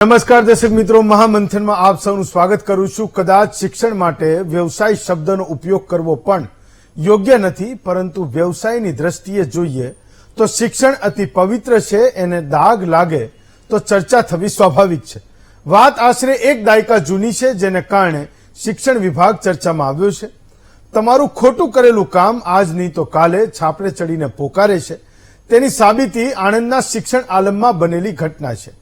નમસ્કાર દર્શક મિત્રો, મહામંથનમાં આપ સૌનું સ્વાગત કરું છું। કદાચ શિક્ષણ માટે વ્યવસાય શબ્દનો ઉપયોગ કરવો પણ યોગ્ય નથી, પરંતુ વ્યવસાયની દ્રષ્ટિએ જોઈએ તો શિક્ષણ અતિ પવિત્ર છે। એને દાગ લાગે તો ચર્ચા થવી સ્વાભાવિક છે। વાત આશરે એક દાયકા જૂની છે, જેને કારણે શિક્ષણ વિભાગ ચર્ચામાં આવ્યો છે। તમારું ખોટું કરેલું કામ આજ નહીં તો કાલે છાપરે ચડીને પોકારે છે, તેની સાબિતી આણંદના શિક્ષણ આલમમાં બનેલી ઘટના છે।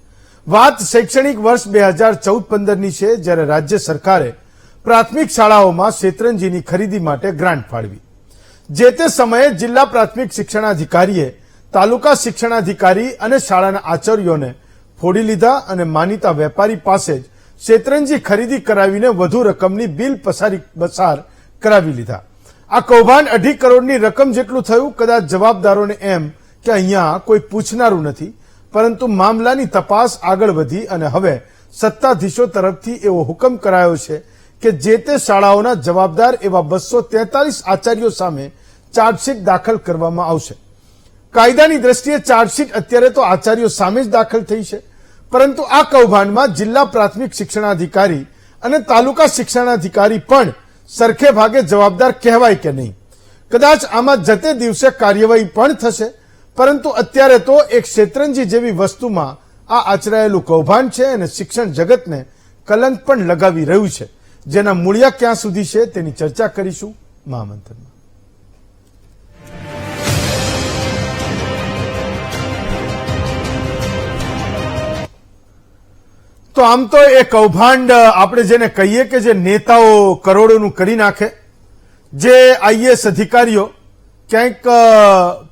વાત શૈક્ષણિક વર્ષ 2014-15ની છે, જ્યારે રાજ્ય સરકારે પ્રાથમિક શાળાઓમાં શેતરંજીની ખરીદી માટે ગ્રાન્ટ ફાળવી। જે તે સમયે જિલ્લા પ્રાથમિક શિક્ષણાધિકારીએ તાલુકા શિક્ષણાધિકારી અને શાળાના આચાર્યોને ફોડી લીધા અને માનીતા વેપારી પાસે જ શેતરંજી ખરીદી કરાવીને વધુ રકમની બિલ પસાર કરાવી લીધા। આ કૌભાંડ 2.5 કરોડની રકમ જેટલું થયું। કદાચ જવાબદારોને એમ કે અહીંયા કોઈ પૂછનારું નથી, પરંતુ મામલાની તપાસ આગળ વધી અને હવે સત્તાધીશો તરફથી એવો હુકમ કરાયો છે કે જે તે શાળાઓના જવાબદાર એવા 243 આચાર્યો સામે ચાર્જશીટ દાખલ કરવામાં આવશે। કાયદાની દ્રષ્ટિએ ચાર્જશીટ અત્યારે તો આચાર્યો સામે જ દાખલ થઈ છે, પરંતુ આ કૌભાંડમાં જિલ્લા પ્રાથમિક શિક્ષણાધિકારી અને તાલુકા શિક્ષણાધિકારી પણ સરખે ભાગે જવાબદાર કહેવાય કે નહીં। કદાચ આમાં જતે દિવસે કાર્યવાહી પણ થશે, પરંતુ અત્યારે તો એક શેતરંજી જેવી વસ્તુમાં આ આચરાયેલું કૌભાંડ છે અને શિક્ષણ જગતને કલંક પણ લગાવી રહ્યું છે, જેના મૂળિયા ક્યાં સુધી છે તેની ચર્ચા કરીશું મહામંથનમાં। તો આમ તો એ કૌભાંડ આપણે જેને કહીએ કે જે નેતાઓ કરોડોનું કરી નાખે, જે આઈએએસ અધિકારીઓ ક્યાંક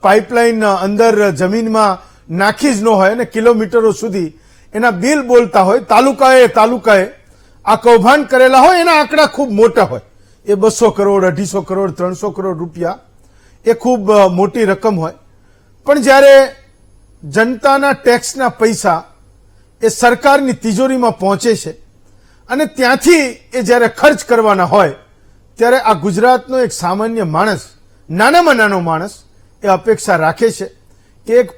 પાઇપલાઇન અંદર જમીનમાં નાખી જ ન હોય અને કિલોમીટરો સુધી એના બિલ બોલતા હોય, તાલુકાએ આ કૌભાંડ કરેલા હોય, એના આંકડા ખૂબ મોટા હોય। એ 200 કરોડ 250 કરોડ 300 કરોડ રૂપિયા એ ખૂબ મોટી રકમ હોય, પણ જ્યારે જનતાના ટેક્સના પૈસા એ સરકારની તિજોરીમાં પહોંચે છે અને ત્યાંથી એ જ્યારે ખર્ચ કરવાના હોય, ત્યારે આ ગુજરાતનો એક સામાન્ય માણસ, નાનામાં નાનો માણસ, એ અપેક્ષા રાખે છે કે એક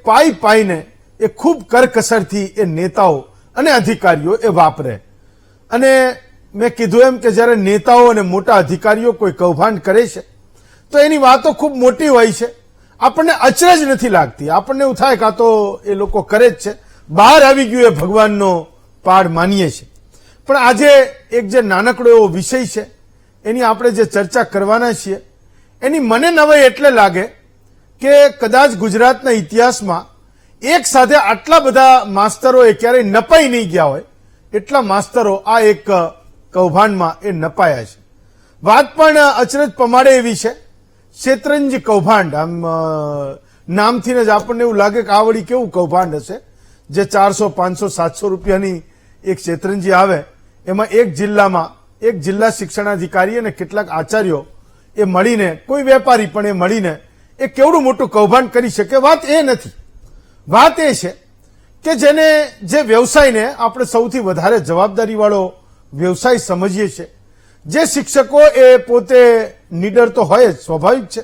પાઈને એ ખૂબ કરકસરથી એ નેતાઓ અને અધિકારીઓ એ વાપરે। અને મેં કીધું એમ કે જ્યારે નેતાઓ અને મોટા અધિકારીઓ કોઈ કૌભાંડ કરે છે તો એની વાતો ખૂબ મોટી હોય છે, આપણને અચરજ નથી લાગતી। આપણને એવું થાય કે આ તો એ લોકો કરે જ છે, બહાર આવી ગયું એ ભગવાનનો પાડ માનીએ છીએ। પણ આજે એક જે નાનકડો એવો વિષય છે, એની આપણે જે ચર્ચા કરવાના છીએ, એની મને નવાઈ એટલે લાગે કે કદાચ ગુજરાતના ઇતિહાસમાં એક સાથે આટલા બધા માસ્તરો એ ક્યારેય નપાઈ નહીં ગયા હોય, એટલા માસ્તરો આ એક કૌભાંડમાં એ નપાયા છે। વાત પણ અચરજ પમાડે એવી છે, શેતરંજી કૌભાંડ। આમ નામથી જ આપણને એવું લાગે કે આ વળી કેવું કૌભાંડ હશે, જે 400, 500, 700 રૂપિયાની એક શેતરંજી આવે, એમાં એક જિલ્લામાં એક જિલ્લા શિક્ષણાધિકારી અને કેટલાક આચાર્યો એ મળીને, કોઈ વેપારી પણ એ મળીને એ કેવડું મોટું કૌભાંડ કરી શકે। વાત એ નથી, વાત એ છે કે જે વ્યવસાયને આપણે સૌથી વધારે જવાબદારીવાળો વ્યવસાય સમજીએ છીએ, જે શિક્ષકો એ પોતે નીડર તો હોય જ, સ્વાભાવિક છે,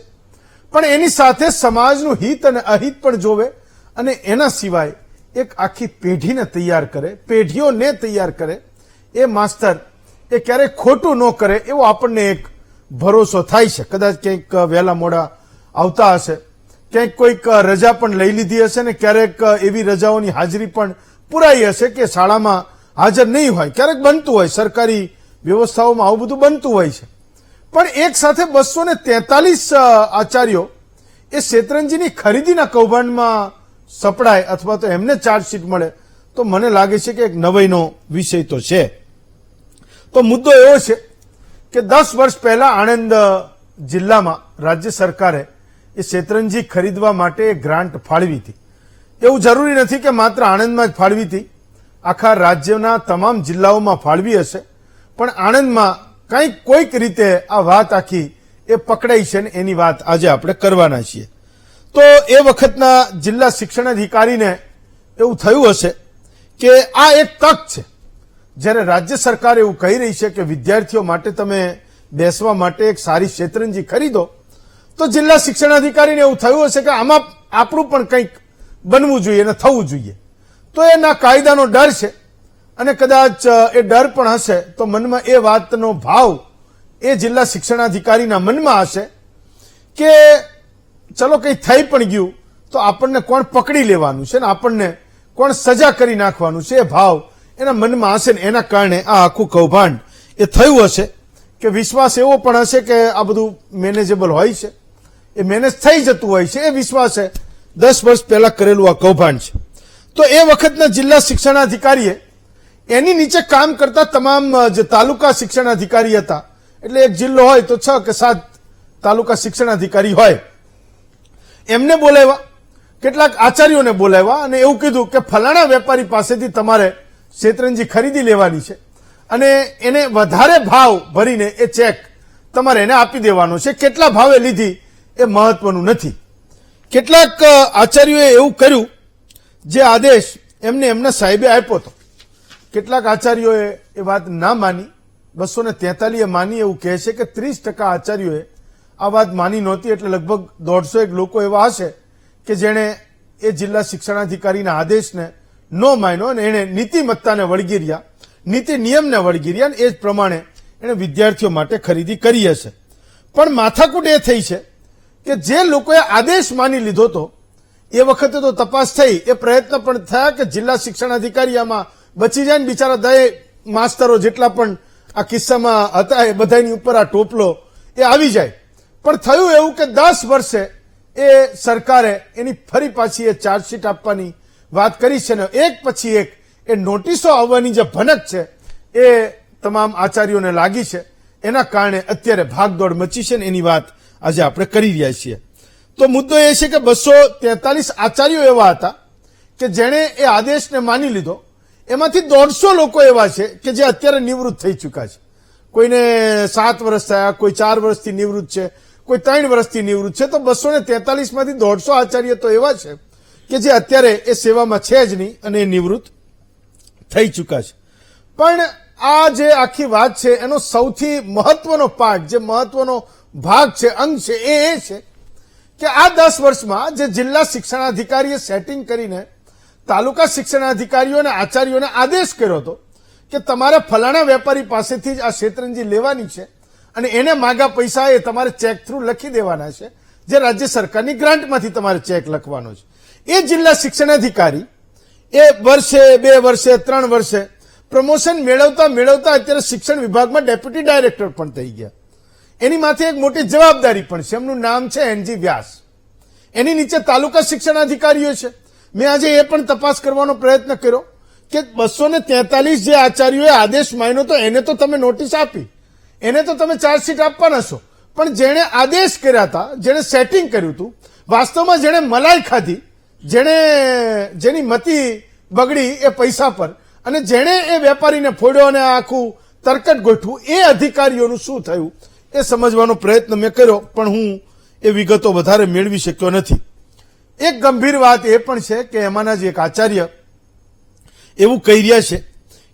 પણ એની સાથે સમાજનું હિત અને અહિત પણ જોવે અને એના સિવાય એક આખી પેઢીને તૈયાર કરે, પેઢીઓને તૈયાર કરે, એ માસ્તર એ ક્યારેય ખોટું ન કરે એવો આપણને એક ભરોસો થાય છે। કદાચ ક્યાંક વહેલા મોડા આવતા હશે, ક્યાંક કોઈક રજા પણ લઈ લીધી હશે ને ક્યારેક એવી રજાઓની હાજરી પણ પુરાઈ હશે કે શાળામાં હાજર નહીં હોય, ક્યારેક બનતું હોય, સરકારી વ્યવસ્થાઓમાં આવું બધું બનતું હોય છે। પણ એક સાથે 243 આચાર્યો એ શેતરંજીની ખરીદીના કૌભાંડમાં સપડાય અથવા તો એમને ચાર્જશીટ મળે, તો મને લાગે છે કે એક નવાઈનો વિષય તો છે। તો મુદ્દો એવો છે કે 10 વર્ષ પહેલા આણંદ જિલ્લામાં રાજ્ય સરકારે એ શેતરંજી ખરીદવા માટે ગ્રાન્ટ ફાળવી હતી। એવું જરૂરી નથી કે માત્ર આણંદમાં જ ફાળવી હતી, આખા રાજ્યના તમામ જિલ્લાઓમાં ફાળવી હશે, પણ આણંદમાં કોઈક રીતે આ વાત આખી એ પકડાઈ છે ને એની વાત આજે આપણે કરવાના છીએ। તો એ વખતના જિલ્લા શિક્ષણાધિકારીને એવું થયું હશે કે આ એક તક છે, જ્યારે રાજ્ય સરકાર એવું કહી રહી છે કે વિદ્યાર્થીઓ માટે તમે બેસવા માટે એક સારી શેતરંજી ખરીદો, તો જિલ્લા શિક્ષણાધિકારીને એવું થયું હશે કે આમાં આપણું પણ કંઈક બનવું જોઈએ અને થવું જોઈએ। તો એના કાયદાનો ડર છે અને કદાચ એ ડર પણ હશે તો મનમાં એ વાતનો ભાવ એ જિલ્લા શિક્ષણાધિકારીના મનમાં હશે કે ચલો કંઈ થઈ પણ ગયું તો આપણને કોણ પકડી લેવાનું છે ને આપણને કોણ સજા કરી નાખવાનું છે એ ભાવ એના મનમાં હશે ને એના કારણે આ આખું કૌભાંડ એ થયું હશે કે વિશ્વાસ એવો પણ હશે કે આ બધું મેનેજેબલ હોય છે, એ મેનેજ થઈ જતું હોય છે, એ વિશ્વાસ છે 10 વર્ષ પહેલા કરેલું આ કૌભાંડ છે. તો એ વખતના જિલ્લા શિક્ષણાધિકારીએ એની નીચે કામ કરતા તમામ જે તાલુકા શિક્ષણાધિકારી હતા, એટલે એક જિલ્લો હોય તો 6 કે 7 તાલુકા શિક્ષણાધિકારી હોય, એમને બોલાવ્યા, કેટલાક આચાર્યોને બોલાવ્યા અને એવું કીધું કે ફલાણા વેપારી પાસેથી તમારે શેતરંજી ખરીદી લેવાની છે અને એને વધારે ભાવ ભરીને એ ચેક તમારે એને આપી દેવાનો છે. કેટલા ભાવે લીધી એ મહત્વનું નથી. કેટલાક આચાર્યોએ એવું કર્યું જે આદેશ એમને એમના સાહેબે આપ્યો હતો. કેટલાક આચાર્યોએ એ વાત ના માની, 243 માની. એવું કહે છે કે 30% આચાર્યોએ આ વાત માની નહોતી, એટલે લગભગ 150 લોકો એવા હશે કે જેણે એ જિલ્લા શિક્ષણાધિકારીના આદેશને ન માન્યો અને એણે નીતિમત્તાને વળગી રહ્યા, નીતિ નિયમને વળગી રહ્યા અને એ જ પ્રમાણે એણે વિદ્યાર્થીઓ માટે ખરીદી કરી હશે. પણ માથાકૂટ એ થઈ છે કે જે લોકોએ આદેશ માની લીધો હતો એ વખતે તો તપાસ થઈ, એ પ્રયત્ન પણ થયા કે જિલ્લા શિક્ષણાધિકારી આમાં બચી જાય ને બિચારા 10 માસ્તરો જેટલા પણ આ કિસ્સામાં હતા એ બધાની ઉપર આ ટોપલો એ આવી જાય. પણ થયું એવું કે 10 વર્ષે એ સરકારે એની ફરી પાછી એ ચાર્જશીટ આપવાની વાત કરી છે ને એક પછી એક એ નોટિસો આવવાની જે ભનક છે એ તમામ આચાર્યોને લાગી છે. એના કારણે અત્યારે ભાગદોડ મચી છે ને એની વાત આજે આપણે કરી રહ્યા છીએ. તો મુદ્દો એ છે કે 243 આચાર્યો એવા હતા કે જેણે એ આદેશને માની લીધો. એમાંથી 150 લોકો એવા છે કે જે અત્યારે નિવૃત્ત થઈ ચૂક્યા છે. કોઈને 7 વર્ષ થયા, કોઈ 4 વર્ષથી નિવૃત્ત છે, કોઈ 3 વર્ષથી નિવૃત્ત છે. તો 243 માંથી 150 આચાર્ય તો એવા છે કે જે અત્યારે એ સેવામાં છે જ નહીં અને એ નિવૃત્ત થઈ ચૂક્યા છે. પણ આ જે આખી વાત છે એનો સૌથી મહત્વનો પાર્ટ, જે મહત્વનો ભાગ છે, અંગ છે, એ છે કે આ 10 વર્ષમાં જે જિલ્લા શિક્ષણાધિકારીએ સેટિંગ કરીને તાલુકા શિક્ષણાધિકારીઓ અને આચાર્યોને આદેશ કર્યો હતો કે તમારે ફલાણા વેપારી પાસેથી જ આ શેતરંજી લેવાની છે અને એને માગા પૈસા એ તમારે ચેક થ્રુ લખી દેવાના છે, જે રાજ્ય સરકારની ગ્રાન્ટમાંથી તમારે ચેક લખવાનો છે. એ જિલ્લા શિક્ષણાધિકારી એ વર્ષે, 2 વર્ષે, 3 વર્ષે પ્રમોશન મેળવતા મેળવતા અત્યારે શિક્ષણ વિભાગમાં ડેપ્યુટી ડાયરેક્ટર પણ થઈ ગયા. એની માથે એક મોટી જવાબદારી પણ છે. એમનું નામ છે એનજી વ્યાસ. એની નીચે તાલુકા શિક્ષણાધિકારીઓ છે. મેં આજે એ પણ તપાસ કરવાનો પ્રયત્ન કર્યો કે 243 જે આચાર્યોએ આદેશ માન્યો તો એને તો તમે નોટિસ આપી, એને તો તમે ચાર્જશીટ આપવાના છો, પણ જેણે આદેશ કર્યા હતા, જેણે સેટિંગ કર્યું હતું, વાસ્તવમાં જેણે મલાઈ ખાધી, જેની મતી બગડી એ પૈસા પર અને જેણે એ વેપારીને ફોડ્યો અને આખું તરકટ ગોઠવું, એ અધિકારીઓનું શું થયું એ સમજવાનો પ્રયત્ન મેં કર્યો, પણ હું એ વિગતો વધારે મેળવી શક્યો નથી. એક ગંભીર વાત એ પણ છે કે એમાંના જ એક આચાર્ય એવું કહી રહ્યા છે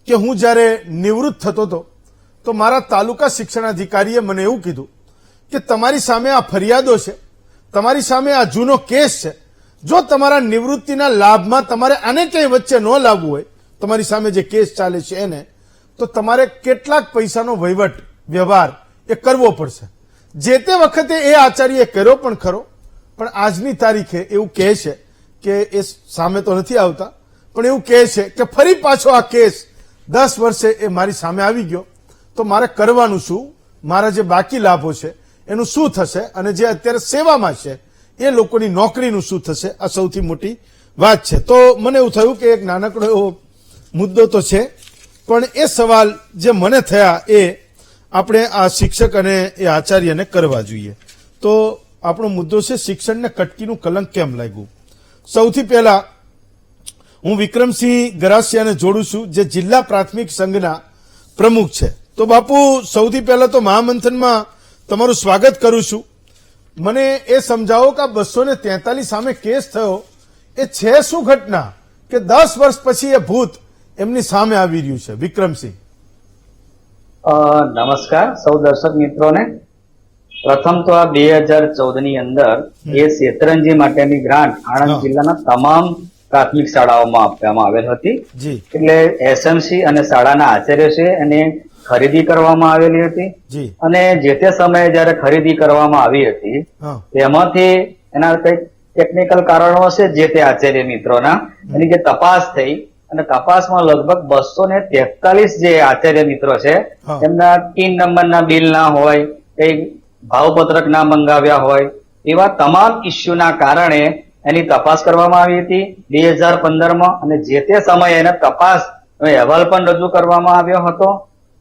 કે હું જ્યારે નિવૃત્ત થતો હતો તો મારા તાલુકા શિક્ષણાધિકારીએ મને એવું કીધું કે તમારી સામે આ ફરિયાદો છે, તમારી સામે આ જૂનો કેસ છે, જો તમારા નિવૃત્તિના લાભમાં તમારે આને ક્યાંય વચ્ચે ન લાવવું હોય, તમારી સામે જે કેસ ચાલે છે એને, તો તમારે કેટલાક પૈસાનો વહીવટ વ્યવહાર એ કરવો પડશે. જે તે વખતે એ આચાર્યએ કર્યો પણ ખરો, પણ આજની તારીખે એવું કહે છે કે એ સામે તો નથી આવતા, પણ એવું કહે છે કે ફરી પાછો આ કેસ 10 વર્ષે એ મારી સામે આવી ગયો તો મારે કરવાનું શું, મારા જે બાકી લાભો છે એનું શું થશે અને જે અત્યારે સેવામાં છે એ લોકોની નોકરીનું શું થશે, આ સૌથી મોટી વાત છે. તો મને એવું થયું કે એક નાનકડો એવો મુદ્દો તો છે, પણ એ સવાલ જે મને થયા એ આપણે આ શિક્ષક અને એ આચાર્યને કરવા જોઈએ. તો આપણો મુદ્દો છે શિક્ષણને કટકીનું કલંક કેમ લાગ્યું. સૌથી પહેલા હું વિક્રમસિંહ ગરાસિયાને જોડું છું, જે જિલ્લા પ્રાથમિક સંઘના પ્રમુખ છે. તો બાપુ, સૌથી પહેલા તો મહામંથનમાં તમારું સ્વાગત કરું છું. મને એ સમજાવો કે 243 સામે કેસ થયો એ છે શું ઘટના કે 10 વર્ષ પછી એ ભૂત એમની સામે આવી રહ્યું છે. વિક્રમસિંહ. નમસ્કાર સૌ દર્શક મિત્રોને. પ્રથમ તો આ 2014 ની અંદર એ શેતરંજી માટેની ગ્રાન્ટ આણંદ જિલ્લાના તમામ પ્રાથમિક શાળાઓમાં આપવામાં આવેલ હતી. જી એટલે એસએમસી અને શાળાના આચાર્ય છે એને ખરીદી કરવામાં આવેલી હતી. જી અને જે તે સમયે જયારે ખરીદી કરવામાં આવી હતી હા તેમાંથી એના કઈક ટેકનિકલ કારણો હશે જે તે આચાર્ય મિત્રોના, એની જે તપાસ થઈ અને તપાસમાં લગભગ 243 જે આચાર્ય મિત્રો છે હા. એમના ટીન નંબરના બિલ ના હોય, કઈ ભાવપત્રક ના મંગાવ્યા હોય, એવા તમામ ઇસ્યુના કારણે એની તપાસ કરવામાં આવી હતી 2015માં. અને જે તે સમયે એને તપાસ અહેવાલ પણ રજૂ કરવામાં આવ્યો હતો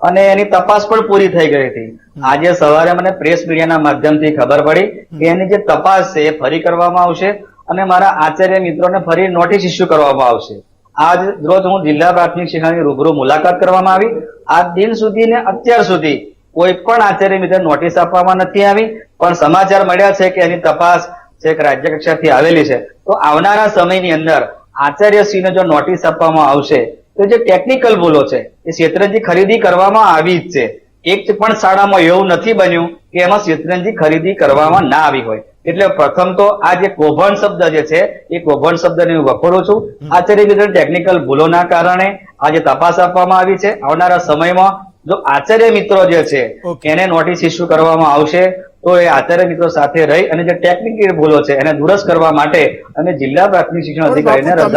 અને એની તપાસ પણ પૂરી થઈ ગઈ હતી. આજે સવારે મને પ્રેસ મીડિયાના માધ્યમથી ખબર પડી કે એની જે તપાસ છે એ ફરી કરવામાં આવશે અને મારા આચાર્ય મિત્રોને ફરી નોટિસ ઇસ્યુ કરવામાં આવશે. આજ રોજ હું જિલ્લા પ્રાથમિક શિક્ષણની રૂબરૂ મુલાકાત કરવામાં આવી. આજ દિન સુધી ને અત્યાર સુધી કોઈ પણ આચાર્ય મિત્ર નોટિસ આપવામાં નથી આવી, પણ સમાચાર મળ્યા છે કે એની તપાસ છેક રાજ્ય કક્ષાથી આવેલી છે. તો આવનારા સમયની અંદર આચાર્યશ્રીને જો નોટિસ આપવામાં આવશે તો જે ટેકનિકલ ભૂલો છે એ શેતરંજી ખરીદી કરવામાં આવી જ છે. એક પણ શાળામાં એવું નથી બન્યું કે એમાં શેતરંજી ખરીદી કરવામાં ના આવી હોય. એટલે પ્રથમ તો આ જે કૌભાંડ શબ્દ જે છે એ કૌભાંડ શબ્દને હું વખોડું છું. આચાર્ય મિત્ર ટેકનિકલ ભૂલોના કારણે આ જે તપાસ આપવામાં આવી છે, આવનારા સમયમાં જો આચાર્ય મિત્રો જે છે Okay. એને નોટિસ ઇસ્યુ કરવામાં આવશે તો એ આચાર્ય મિત્રો સાથે રહી અને જે ટેકનિકલ ભૂલો છે એને દુરસ્ત કરવા માટે અમે જિલ્લા પ્રાથમિક શિક્ષણ પણ અધિકારીને બાપુ,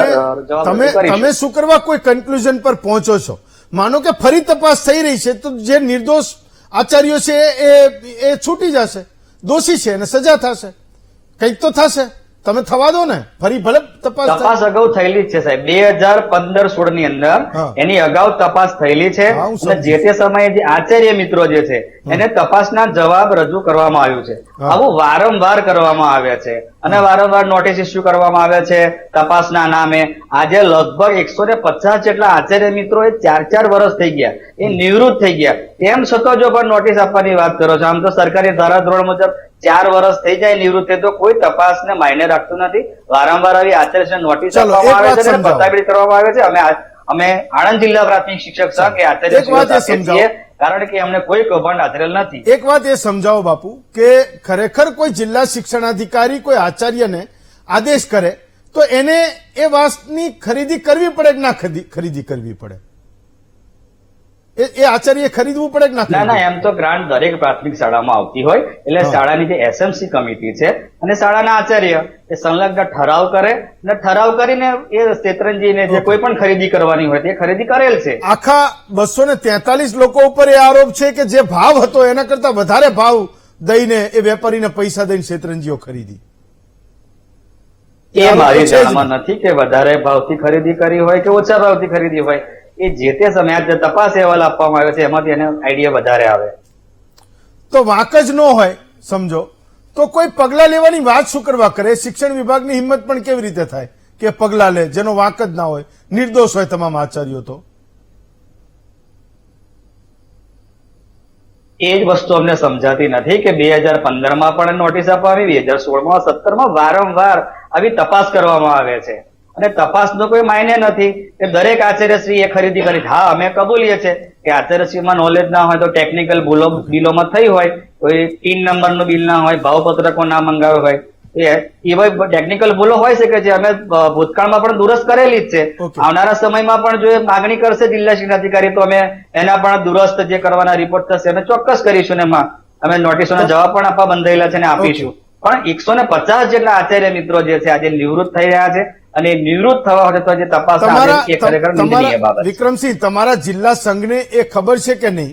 જવાબદારી તમે કરીશું. તમે શું કરવા કોઈ કન્ક્લુઝન પર પહોંચો છો? માનો કે ફરી તપાસ થઈ રહી છે તો જે નિર્દોષ આચાર્યો છે એ છૂટી જશે, દોષી છે અને સજા થશે, કંઈક તો થશે. તમે થવા દો ને, ફરી ભલે તપાસ થાય. તપાસ અગાઉ થયેલી જ છે સાહેબ. 2015-16 ની અંદર હા. એની અગાઉ તપાસ થયેલી છે હા, હું અને જે તે સમયે જે આચાર્ય મિત્રો જે છે એને તપાસના જવાબ રજૂ કરવામાં આવ્યું છે. હા. આવું વારંવાર કરવામાં આવે છે અને વારંવાર નોટિસ ઇસ્યુ કરવામાં આવે છે તપાસના નામે. આજે લગભગ 150 જેટલા આચાર્ય મિત્રો એ 4-4 વર્ષ થઈ ગયા, એ નિવૃત્ત થઈ ગયા, તેમ છતાં જો પણ નોટિસ આપવાની વાત કરો છો. આમ તો સરકારી ધારાધોરણ મુજબ 4 વર્ષ થઈ જાય નિવૃત્ત થાય તો કોઈ તપાસને માયને રાખતું નથી. વારંવાર આવી આચાર્ય નોટિસ ચાલો, આપવામાં એક આવે વાત છે અને સમજાવો. પતાબડી કરવામાં આવે છે. અમે આણંદ જિલ્લા પ્રાથમિક શિક્ષક સંઘ કે આચાર્ય એક વાત એ સાથે સમજાવો. છીએ, કારણ કે અમને કોઈ કૌભાંડ આચરેલ નથી. એક વાત એ સમજાવો બાપુ કે ખરેખર કોઈ જિલ્લા શિક્ષણાધિકારી કોઈ આચાર્યને આદેશ કરે તો એને એ વાતની ખરીદી કરવી પડે કે ના ખરીદી કરવી પડે? એ આચાર્ય ખરીદવું પડે કે ના ના ના, ખરીદવું? એમ તો ગ્રાન્ટ દરેક પ્રાથમિક શાળામાં આવતી હોય એટલે હા. શાળાની જે એસએમસી કમિટી છે અને શાળાના આચાર્ય એ સંલગ્ન ઠરાવ કરે અને ઠરાવ કરીને એ શેતરંજીને જે કોઈ પણ ખરીદી કરવાની હોય તે ખરીદી કરેલ છે. આખા 243 લોકો ઉપર એ આરોપ છે કે જે ભાવ હતો એના કરતા વધારે ભાવ દઈને એ વેપારીને પૈસા દઈને શેતરંજીઓ ખરીદી. એ મારી છે જ જાણમાં નથી કે વધારે ભાવથી ખરીદી કરી હોય કે ઓછા ભાવથી ખરીદી હોય. એ જે તે સમયે આ જે તપાસ અહેવાલ આપવામાં આવ્યો છે એમાંથી એને આઈડિયા વધારે આવે. તો વાંક જ ન હોય સમજો તો કોઈ પગલા લેવાની વાત શું કરવા કરે? શિક્ષણ વિભાગની હિંમત પણ કેવી રીતે થાય કે પગલા લે જેનો વાંક જ ના હોય, નિર્દોષ હોય તમામ આચાર્યો? તો એ જ વસ્તુ અમને સમજાતી નથી કે 2015માં પણ નોટિસ આપવામાં આવી, 2016માં 17માં વારંવાર આવી તપાસ કરવામાં આવે છે અને તપાસનો કોઈ માયને નથી કે દરેક આચાર્યશ્રી એ ખરીદી કરી. હા, અમે કબૂલીએ છીએ કે આચાર્યશ્રીમાં નોલેજ ના હોય તો ટેકનિકલ ભૂલો બિલોમાં થઈ હોય, કોઈ ટીન નંબરનું બિલ ના હોય, ભાવપત્રકો ના મંગાવ્યો હોય, એવા ટેકનિકલ ભૂલો હોય શકે છે. અમે ભૂતકાળમાં પણ દુરસ્ત કરેલી જ છે. Okay. આવનારા સમયમાં પણ જો એ માગણી કરશે જિલ્લા શિક્ષણ અધિકારી તો અમે એના પણ દુરસ્ત જે કરવાના રિપોર્ટ થશે અમે ચોક્કસ કરીશું ને એમાં અમે નોટિસોના જવાબ પણ આપવા બંધાયેલા છે ને આપીશું. પણ 150 જેટલા આચાર્ય મિત્રો જે છે આજે નિવૃત્ત થઈ રહ્યા છે અને નિવૃત્ત થવા હોય તો જે તપાસ આવે છે એ ખરેખર નિંદનીય બાબત છે. વિક્રમસિંહ, તમારા જિલ્લા સંઘને એ ખબર છે કે નહીં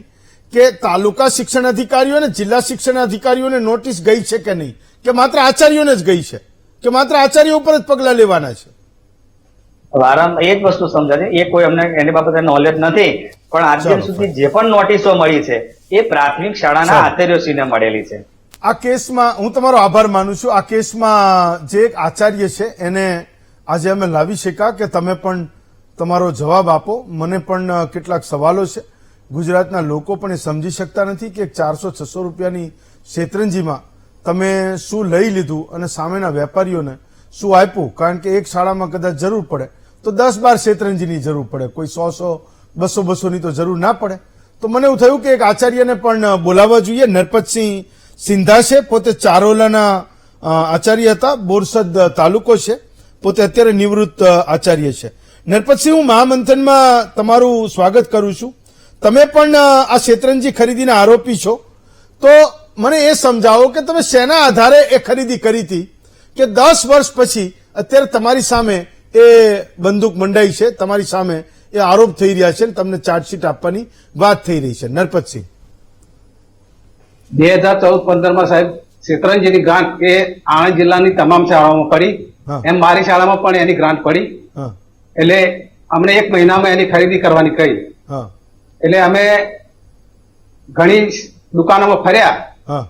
કે તાલુકા શિક્ષણ અધિકારીઓ અને જિલ્લા શિક્ષણ અધિકારીઓને નોટિસ ગઈ છે કે નહીં, કે માત્ર આચાર્યોને જ ગઈ છે, કે માત્ર આચાર્યો ઉપર જ પગલા લેવાના છે? વારંવાર એ જ વસ્તુ સમજાય છે. એ કોઈ અમને એની બાબતે નોલેજ નથી, પણ આજ દિન સુધી જે પણ નોટિસો મળી છે એ પ્રાથમિક શાળાના આચાર્યોશ્રીને મળેલી છે. આ કેસમાં હું તમારો આભાર માનું છું. આ કેસમાં જે એક આચાર્ય છે એને આજે અમે લાવી શક્યા કે તમે પણ તમારો જવાબ આપો. મને પણ કેટલાક સવાલો છે. ગુજરાતના લોકો પણ એ સમજી શકતા નથી કે 400-600 રૂપિયાની શેતરંજીમાં તમે શું લઈ લીધું અને સામેના વેપારીઓને શું આપ્યું. કારણ કે એક શાળામાં કદાચ જરૂર પડે તો 10-12 શેતરંજીની જરૂર પડે, કોઈ 100-100, 200-200ની તો જરૂર ના પડે. તો મને એવું થયું કે એક આચાર્યને પણ બોલાવવા જોઈએ. નરપતસિંહ સિંધા છે, પોતે ચારોલાના આચાર્ય હતા, બોરસદ તાલુકો છે. પોતે અત્યારે નિવૃત્ત આચાર્ય છે. નરપતસિંહ, હું મહામંથનમાં તમારું સ્વાગત કરું છું. તમે પણ આ શેતરંજી ખરીદીના આરોપી છો, તો મને એ સમજાવો કે તમે શેના આધારે એ ખરીદી કરી હતી કે 10 વર્ષ પછી અત્યારે તમારી સામે એ બંદૂક મંડાઈ છે, તમારી સામે એ આરોપ થઈ રહ્યા છે, તમને ચાર્જશીટ આપવાની વાત થઈ રહી છે. નરપતસિંહ, 2014-15 સાહેબ શેતરંજીની ગ્રાન્ટ એ આણંદ જિલ્લાની તમામ શાળાઓમાં પડી, હા. એમ મારી શાળામાં પણ એની ગ્રાન્ટ પડી. હા એટલે અમને 1 મહિનામાં એની ખરીદી કરવાની કહી. હા એટલે અમે ઘણી દુકાનોમાં ફર્યા, હા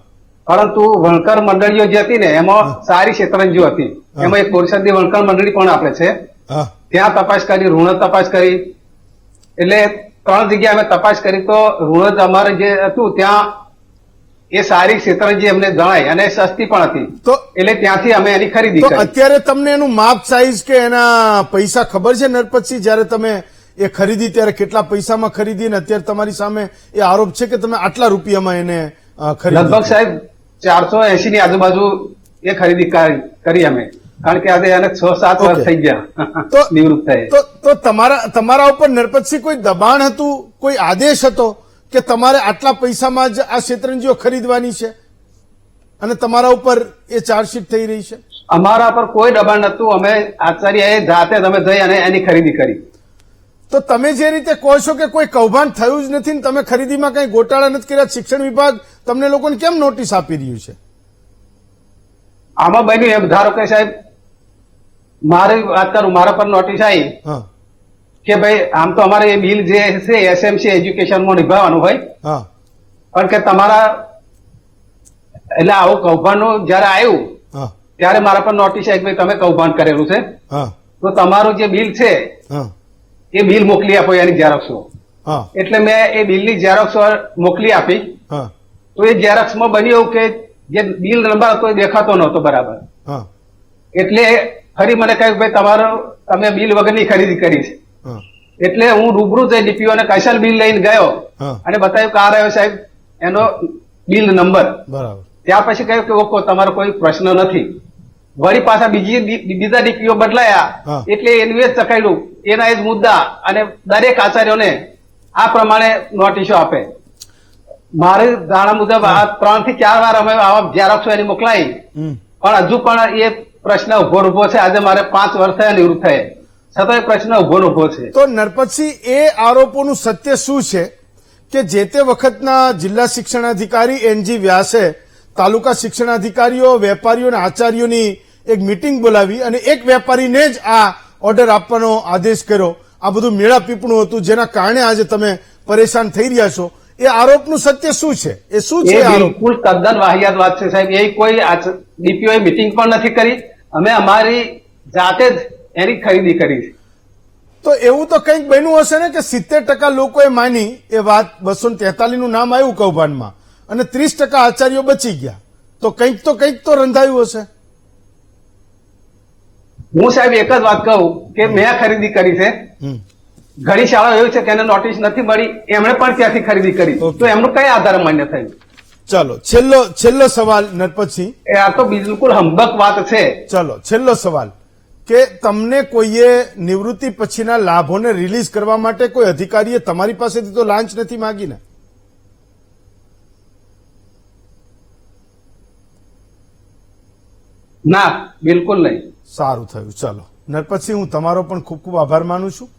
પરંતુ વણકર મંડળીઓ જે હતી ને એમાં સારી શેતરંજીઓ હતી. એમાં એક બોરસદની વણકર મંડળી પણ આપણે છે, હા ત્યાં તપાસ કરી, ઋણ તપાસ કરી. એટલે 3 જગ્યાએ અમે તપાસ કરી તો ઋણ અમારે જે હતું ત્યાં એ સારી શેતરંજી અમને જણાઈ અને સસ્તી પણ હતી. તો એટલે ત્યાંથી અમે એની ખરીદી તો કરી. અત્યારે તમને એનું માપ સાઈઝ કે એના પૈસા ખબર છે નરપતસિંહ? જયારે તમે એ ખરીદી ત્યારે કેટલા પૈસામાં ખરીદી અને અત્યારે તમારી સામે એ આરોપ છે કે તમે આટલા રૂપિયામાં એને ખરીદી? લગભગ સાહેબ 480 ની આજુબાજુ એ ખરીદી કરી અમે, કારણ કે આજે એને 6-7 વર્ષ થઈ ગયા તો નિવૃત્ત થયે. તો તમારા ઉપર નરપતસિંહ કોઈ દબાણ હતું, કોઈ આદેશ હતો કે તમારે આટલા પૈસામાં જ આ શેતરંજીઓ ખરીદવાની છે અને તમારા ઉપર એ ચાર્જશીટ થઈ રહી છે? અમારા પર કોઈ દબાણ નતું. અમે આચાર્યએ જાતે તમે જઈ અને એની ખરીદી કરી. તો તમે જે રીતે કહો છો કે કોઈ કૌભાંડ થયું જ નથી ને તમે ખરીદીમાં કઈ ગોટાળા નથી કર્યા, શિક્ષણ વિભાગ તમને લોકોને કેમ નોટિસ આપી રહ્યું છે? આમાં બન્યું એમ, ધારો કે સાહેબ મારી વાત કરું, મારા પર નોટિસ આવી હા કે ભાઈ આમ તો અમારે એ બિલ જે છે એસએમસી એજ્યુકેશનમાં નિભાવવાનું હોય, હા પણ કે તમારા એટલે આવું કૌભાંડનું જયારે આવ્યું હા ત્યારે મારા પર નોટિસ આવી કે ભાઈ તમે કૌભાંડ કરેલું છે, હા તો તમારું જે બિલ છે હા એ બિલ મોકલી આપો, એની ઝેરોક્ષો. હા એટલે મેં એ બિલની ઝેરોક્ષો મોકલી આપી. હા તો એ ઝેરોક્ષમાં બન્યું એવું કે જે બિલ નંબર હતો એ દેખાતો નહોતો બરાબર. હા એટલે ફરી મને કહ્યું ભાઈ તમે બિલ વગરની ખરીદી કરી છે. હા એટલે હું રૂબરૂ જઈ ડીપીઓ અને કૌશલ બિલ લઈને ગયો હા અને બતાવ્યું કે આ રહ્યો સાહેબ એનો બિલ નંબર. બરાબર. ત્યાર પછી કહ્યું કે ઓકે તમારો કોઈ પ્રશ્ન નથી. વળી પાછા બીજા ડીપીઓ હા. બદલાયા એટલે એનું એ જ ચકાયેલું, એના એ જ મુદ્દા, અને દરેક આચાર્યોને આ પ્રમાણે નોટિસો આપે. મારે જાણા મુજબ આ 3 થી 4 વાર અમે આવા ઝેરોક્ષો એની મોકલાઈ, હમ. પણ હજુ પણ એ પ્રશ્ન ઉભો છે. આજે મારે 5 વર્ષ થયા નિવૃત્ત થયે, છતાં એ પ્રશ્ન ઉભો છે. તો નરપતસિંહ, એ આરોપોનું સત્ય શું છે કે જે તે વખતના જિલ્લા શિક્ષણાધિકારી એનજી વ્યાસે તાલુકા શિક્ષણાધિકારીઓ, વેપારીઓ અને આચાર્યોની એક મીટિંગ બોલાવી અને એક વેપારીને જ આ ઓર્ડર આપવાનો આદેશ કર્યો. આ બધું મેળા પીપણું હતું જેના કારણે આજે તમે પરેશાન થઈ રહ્યા છો. એ આરોપનું સત્ય શું છે? એ શું છે એ આરોપ? બિલકુલ તદ્દન વાહિયાત વાત છે સાહેબ. એ કોઈ ડીપીઓ મીટિંગ પણ નથી કરી, અમે અમારી જાતે જ એની ખરીદી કરી છે. તો એવું તો કંઈક બન્યું હશે ને કે 70% લોકોએ માની એ વાત, 243 નું નામ આવ્યું કૌભાંડમાં અને 30% આચાર્યો બચી ગયા. તો કંઈક તો રંધાયું હશે. હું સાહેબ એક જ વાત કહું કે મેં ખરીદી કરી છે. હમ. ઘણી શાળાઓ એવી છે કે એને નોટિસ નથી મળી, એમણે પણ ત્યાંથી ખરીદી કરી. Okay. તો એમનું કઈ આધારે માન્ય થયું? ચાલો છેલ્લો સવાલ નરપતસિંહ. એ આ તો બિલકુલ હંબક વાત છે. ચાલો છેલ્લો સવાલ કે તમને કોઈએ નિવૃત્તિ પછીના લાભોને રિલીઝ કરવા માટે કોઈ અધિકારીએ તમારી પાસેથી તો લાંચ નથી માંગી ને? ના, બિલકુલ નહીં. સારું થયું. ચાલો નરપતસિંહ, હું તમારો પણ ખૂબ ખૂબ આભાર માનું છું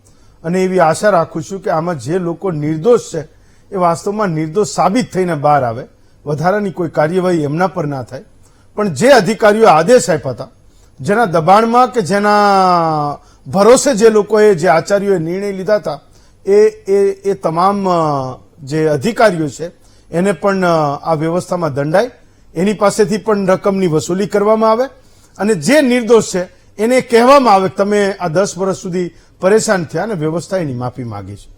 અને એવી આશા રાખું છું કે આમાં જે લોકો નિર્દોષ છે એ વાસ્તવમાં નિર્દોષ સાબિત થઈને બહાર આવે, વધારાની કોઈ કાર્યવાહી એમના પર ના થાય. પણ જે અધિકારીઓ આદેશ આપ્યા હતા, જેના દબાણમાં કે જેના ભરોસે જે લોકોએ, જે આચાર્યોએ નિર્ણય લીધા હતા, એ તમામ જે અધિકારીઓ છે એને પણ આ વ્યવસ્થામાં દંડાય, એની પાસેથી પણ રકમની વસૂલી કરવામાં આવે અને જે નિર્દોષ છે એને કહેવામાં આવે કે તમે આ 10 વર્ષ સુધી પરેશાન થયા અને વ્યવસ્થા એની માફી માંગી છે.